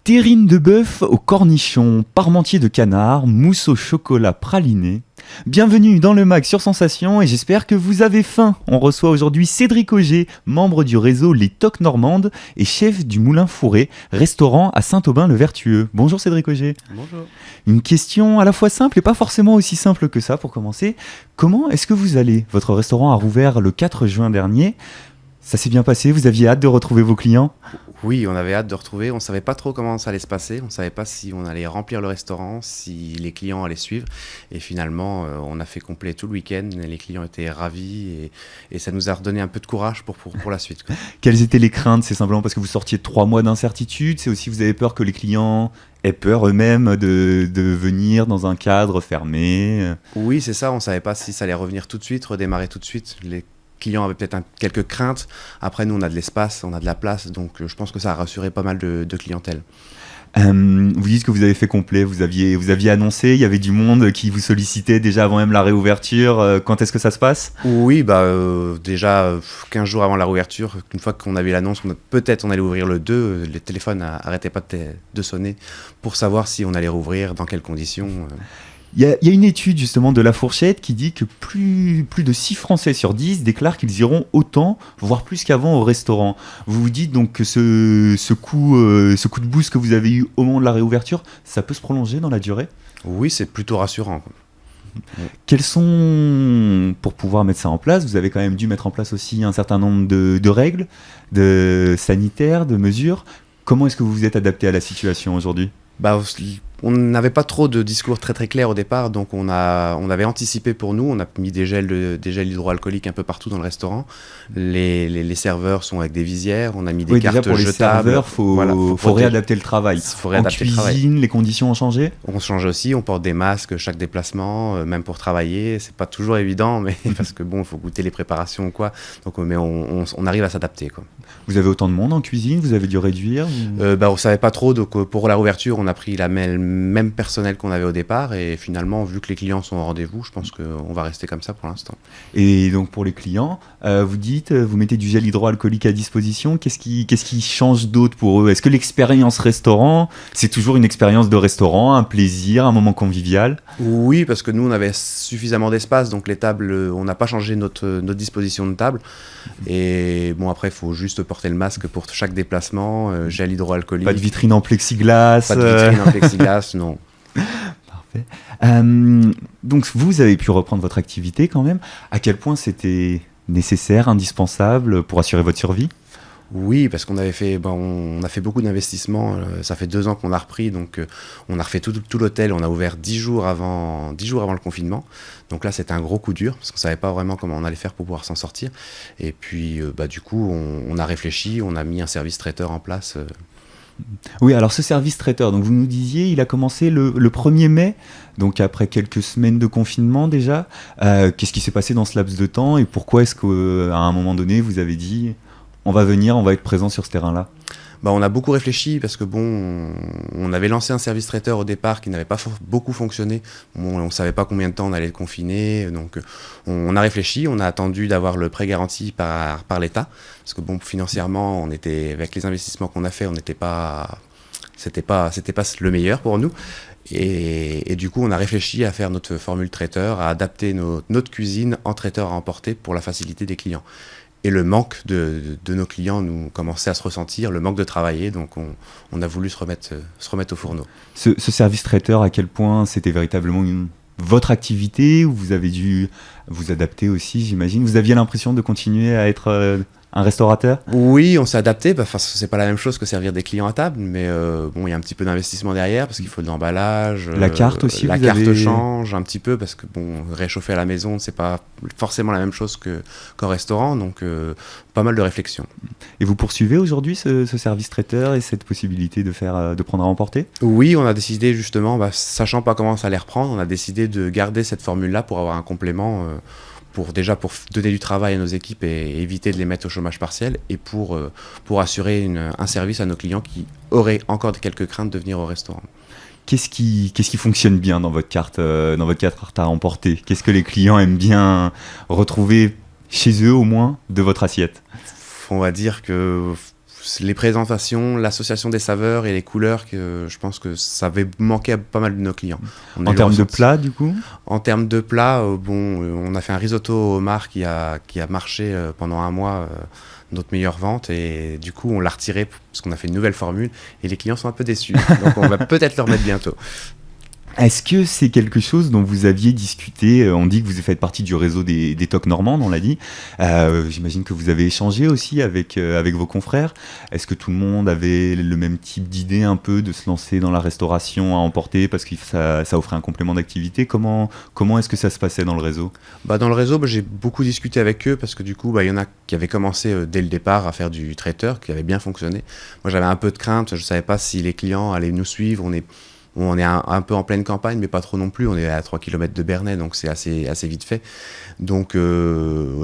Terrine de bœuf au cornichon, parmentier de canard, mousse au chocolat praliné. Bienvenue dans le MAG sur Sensation et j'espère que vous avez faim. On reçoit aujourd'hui Cédric Auger, membre du réseau Les Toques Normandes et chef du Moulin Fourré, restaurant à Saint-Aubin-le-Vertueux. Bonjour Cédric Auger. Bonjour. Une question à la fois simple et pas forcément aussi simple que ça pour commencer. Comment est-ce que vous allez ? Votre restaurant a rouvert le 4 juin dernier. Ça s'est bien passé ? Vous aviez hâte de retrouver vos clients ? Oui, on avait hâte de retrouver. On ne savait pas trop comment ça allait se passer. On ne savait pas si on allait remplir le restaurant, si les clients allaient suivre. Et finalement, on a fait complet tout le week-end. Les clients étaient ravis et ça nous a redonné un peu de courage pour la suite, quoi. Quelles étaient les craintes ? C'est simplement parce que vous sortiez de 3 mois d'incertitude ? C'est aussi vous avez peur que les clients aient peur eux-mêmes de venir dans un cadre fermé ? Oui, c'est ça. On ne savait pas si ça allait revenir tout de suite, redémarrer tout de suite. Les clients avaient peut-être quelques craintes. Après, nous, on a de l'espace, on a de la place. Donc, je pense que ça a rassuré pas mal de clientèle. Vous dites que vous avez fait complet, vous aviez annoncé, il y avait du monde qui vous sollicitait déjà avant même la réouverture. Quand est-ce que ça se passe ? Oui, déjà 15 jours avant la réouverture, une fois qu'on avait l'annonce, peut-être on allait ouvrir le 2, les téléphones n'arrêtaient pas de sonner pour savoir si on allait rouvrir, dans quelles conditions. Il y a une étude justement de La Fourchette qui dit que plus de 6 Français sur 10 déclarent qu'ils iront autant, voire plus qu'avant au restaurant. Vous vous dites donc que ce coup de boost que vous avez eu au moment de la réouverture, ça peut se prolonger dans la durée ? Oui, c'est plutôt rassurant. Quels sont, pour pouvoir mettre ça en place, vous avez quand même dû mettre en place aussi un certain nombre de règles, de sanitaires, de mesures. Comment est-ce que vous vous êtes adapté à la situation aujourd'hui ? On n'avait pas trop de discours très très clairs au départ, donc on avait anticipé pour nous, on a mis des gels hydroalcooliques un peu partout dans le restaurant. Les serveurs sont avec des visières, on a mis des cartes déjà pour jetables. Les serveurs, faut réadapter le travail. Faut réadapter en le travail. Cuisine, les conditions ont changé ? On change aussi, on porte des masques chaque déplacement, même pour travailler. C'est pas toujours évident, mais parce que il faut goûter les préparations ou quoi. Donc, mais on arrive à s'adapter, quoi. Vous avez autant de monde en cuisine ? Vous avez dû réduire ? On savait pas trop, donc pour la réouverture, on a pris le même personnel qu'on avait au départ, et finalement, vu que les clients sont au rendez-vous, je pense qu'on va rester comme ça pour l'instant. Et donc pour les clients, vous mettez du gel hydroalcoolique à disposition. Qu'est-ce qui change d'autre pour eux ? Est-ce que l'expérience restaurant, c'est toujours une expérience de restaurant, un plaisir, un moment convivial ? Oui, parce que nous, on avait suffisamment d'espace, donc les tables, on n'a pas changé notre disposition de table. Et après, il faut juste porter le masque pour chaque déplacement, gel hydroalcoolique. Pas de vitrine en plexiglas. Pas de vitrine en plexiglas, non. Parfait. Donc vous avez pu reprendre votre activité quand même. À quel point c'était nécessaire, indispensable pour assurer votre survie ? Oui, parce qu'on avait fait, on a fait beaucoup d'investissements. Ça fait 2 ans qu'on a repris, donc on a refait tout l'hôtel. On a ouvert 10 jours avant le confinement. Donc là, c'était un gros coup dur parce qu'on savait pas vraiment comment on allait faire pour pouvoir s'en sortir. Et puis, du coup, on a réfléchi, on a mis un service traiteur en place. Oui, alors ce service traiteur, donc vous nous disiez, il a commencé le 1er mai, donc après quelques semaines de confinement déjà. Qu'est-ce qui s'est passé dans ce laps de temps et pourquoi est-ce qu'à un moment donné, vous avez dit on va venir, on va être présent sur ce terrain-là ? On a beaucoup réfléchi parce que on avait lancé un service traiteur au départ qui n'avait pas beaucoup fonctionné. On ne savait pas combien de temps on allait le confiner, donc on a réfléchi, on a attendu d'avoir le prêt garanti par l'État parce que financièrement, on était, avec les investissements qu'on a fait, c'était pas le meilleur pour nous. Et du coup, on a réfléchi à faire notre formule traiteur, à adapter notre cuisine en traiteur à emporter pour la facilité des clients. Et le manque de nos clients nous commençait à se ressentir, le manque de travailler, donc on a voulu se remettre au fourneau. Ce service traiteur, à quel point c'était véritablement votre activité, ou vous avez dû vous adapter aussi, j'imagine ? Vous aviez l'impression de continuer à être un restaurateur ? Oui, on s'est adapté, c'est pas la même chose que servir des clients à table, mais il y a un petit peu d'investissement derrière, parce qu'il faut de l'emballage. La carte aussi, la carte change un petit peu, parce que réchauffer à la maison, c'est pas forcément la même chose qu'au restaurant, donc pas mal de réflexion. Et vous poursuivez aujourd'hui ce service traiteur et cette possibilité de prendre à emporter ? Oui, on a décidé justement, sachant pas comment ça allait reprendre, on a décidé de garder cette formule-là pour avoir un complément pour donner du travail à nos équipes et éviter de les mettre au chômage partiel, et pour assurer un service à nos clients qui auraient encore quelques craintes de venir au restaurant. Qu'est-ce qui fonctionne bien dans votre carte à emporter ? Qu'est-ce que les clients aiment bien retrouver chez eux, au moins, de votre assiette ? On va dire que les présentations, l'association des saveurs et les couleurs, que je pense que ça avait manqué à pas mal de nos clients. En termes de plats, du coup? En termes de plats, on a fait un risotto au homard qui a marché pendant un mois, notre meilleure vente, et du coup on l'a retiré parce qu'on a fait une nouvelle formule et les clients sont un peu déçus. Donc on va peut-être le remettre bientôt. Est-ce que c'est quelque chose dont vous aviez discuté? On dit que vous faites partie du réseau des TOC normandes, on l'a dit. J'imagine que vous avez échangé aussi avec vos confrères. Est-ce que tout le monde avait le même type d'idée un peu de se lancer dans la restauration à emporter parce que ça offrait un complément d'activité? Comment est-ce que ça se passait dans le réseau? Dans le réseau, j'ai beaucoup discuté avec eux parce que du coup, il y en a qui avaient commencé dès le départ à faire du traiteur, qui avait bien fonctionné. Moi, j'avais un peu de crainte, je ne savais pas si les clients allaient nous suivre. On est un peu en pleine campagne, mais pas trop non plus. On est à 3 km de Bernay, donc c'est assez vite fait. Donc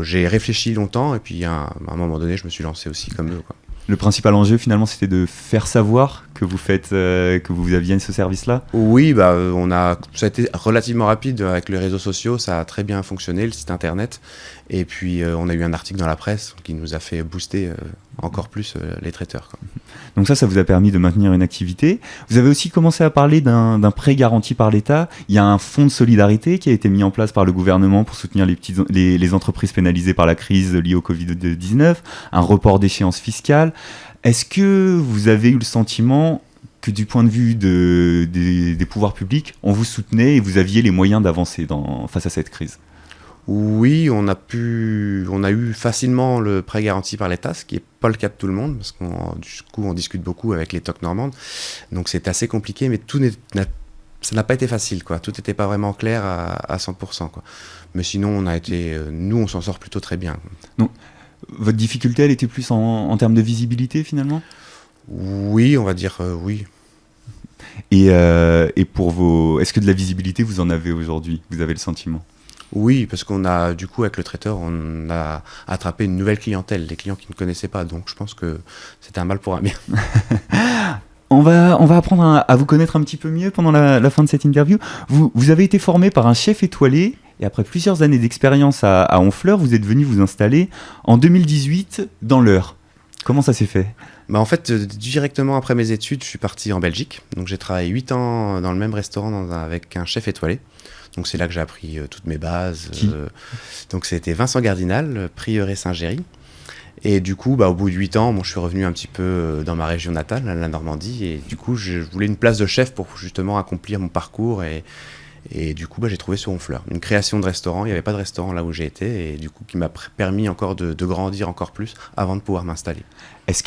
j'ai réfléchi longtemps, et puis à un moment donné, je me suis lancé aussi comme eux, quoi. Le principal enjeu, finalement, c'était de faire savoir que vous aviez ce service-là? Oui, ça a été relativement rapide avec les réseaux sociaux. Ça a très bien fonctionné, le site internet. Et puis, on a eu un article dans la presse qui nous a fait booster encore plus les traiteurs, quoi. Donc ça vous a permis de maintenir une activité. Vous avez aussi commencé à parler d'un prêt garanti par l'État. Il y a un fonds de solidarité qui a été mis en place par le gouvernement pour soutenir les entreprises pénalisées par la crise liée au Covid-19, un report d'échéance fiscale. Est-ce que vous avez eu le sentiment que du point de vue des pouvoirs publics, on vous soutenait et vous aviez les moyens d'avancer face à cette crise? Oui, on a eu facilement le prêt garanti par l'État, ce qui n'est pas le cas de tout le monde, parce qu'on discute beaucoup avec les TOC normandes. Donc c'est assez compliqué, mais ça n'a pas été facile, quoi. Tout n'était pas vraiment clair à 100%, quoi. Mais sinon, nous, on s'en sort plutôt très bien. Donc, votre difficulté, elle était plus en termes de visibilité, finalement? Oui, on va dire oui. Et est-ce que de la visibilité, vous en avez aujourd'hui? Vous avez le sentiment? Oui, parce qu'on a, du coup, avec le traiteur, on a attrapé une nouvelle clientèle, des clients qui ne connaissaient pas. Donc, je pense que c'était un mal pour un bien. On va apprendre à vous connaître un petit peu mieux pendant la fin de cette interview. Vous avez été formé par un chef étoilé, et après plusieurs années d'expérience à Honfleur, vous êtes venu vous installer en 2018 dans l'Eure. Comment ça s'est fait? En fait, directement après mes études, je suis parti en Belgique. Donc, j'ai travaillé 8 ans dans le même restaurant avec un chef étoilé. Donc c'est là que j'ai appris toutes mes bases. Donc c'était Vincent Gardinal, prieuré Saint-Géry. Et du coup, au bout de 8 ans, je suis revenu un petit peu dans ma région natale, la Normandie. Et du coup, je voulais une place de chef pour justement accomplir mon parcours. Et du coup, j'ai trouvé sur Honfleur une création de restaurant. Il n'y avait pas de restaurant là où j'ai été. Et du coup, qui m'a permis encore de grandir encore plus avant de pouvoir m'installer. Est-ce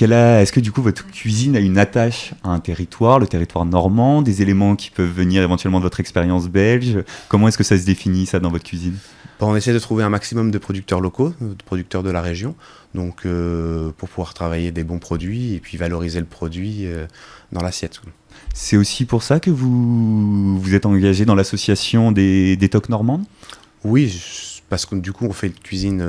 que du coup votre cuisine a une attache à un territoire, le territoire normand, des éléments qui peuvent venir éventuellement de votre expérience belge? Comment est-ce que ça se définit, ça, dans votre cuisine? On essaie de trouver un maximum de producteurs locaux, de producteurs de la région, donc pour pouvoir travailler des bons produits et puis valoriser le produit dans l'assiette. C'est aussi pour ça que vous êtes engagé dans l'association des TOC normandes? Oui, parce que du coup on fait une cuisine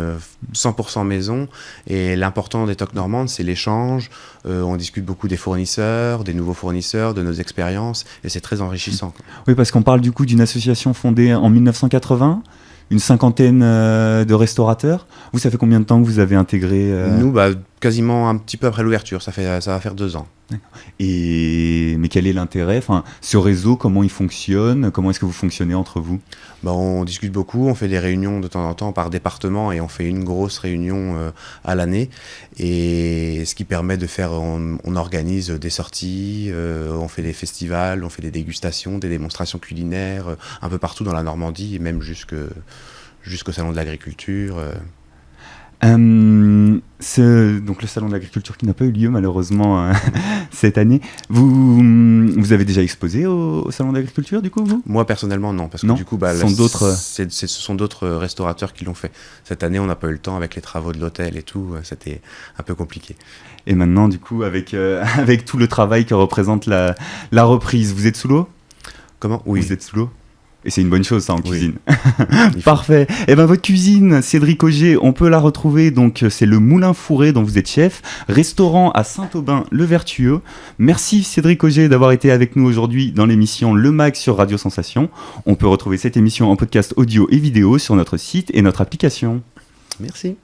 100% maison, et l'important des TOC normandes, c'est l'échange. On discute beaucoup des fournisseurs, des nouveaux fournisseurs, de nos expériences, et c'est très enrichissant, quoi. Oui, parce qu'on parle du coup d'une association fondée en 1980, une cinquantaine de restaurateurs. Vous, ça fait combien de temps que vous avez intégré Nous, quasiment un petit peu après l'ouverture, ça va faire 2 ans. Mais quel est l'intérêt? Ce réseau, comment il fonctionne? Comment est-ce que vous fonctionnez entre vous? On discute beaucoup, on fait des réunions de temps en temps par département, et on fait une grosse réunion à l'année. Et ce qui permet de faire, on organise des sorties, on fait des festivals, on fait des dégustations, des démonstrations culinaires, un peu partout dans la Normandie, et même jusqu'au salon de l'agriculture. Donc le salon de l'agriculture qui n'a pas eu lieu malheureusement cette année. Vous avez déjà exposé au salon de l'agriculture, du coup, vous? Moi personnellement non, parce que du coup ce sont d'autres restaurateurs qui l'ont fait. Cette année on n'a pas eu le temps avec les travaux de l'hôtel et tout, c'était un peu compliqué. Et maintenant du coup avec tout le travail que représente la reprise, vous êtes sous l'eau? Comment? Oui. Vous êtes sous l'eau? Et c'est une bonne chose, ça, en cuisine. Parfait. Et votre cuisine, Cédric Auger, on peut la retrouver. Donc, c'est le Moulin Fourré dont vous êtes chef. Restaurant à Saint-Aubin-le-Vertueux. Merci, Cédric Auger, d'avoir été avec nous aujourd'hui dans l'émission Le Mag sur Radio Sensation. On peut retrouver cette émission en podcast audio et vidéo sur notre site et notre application. Merci.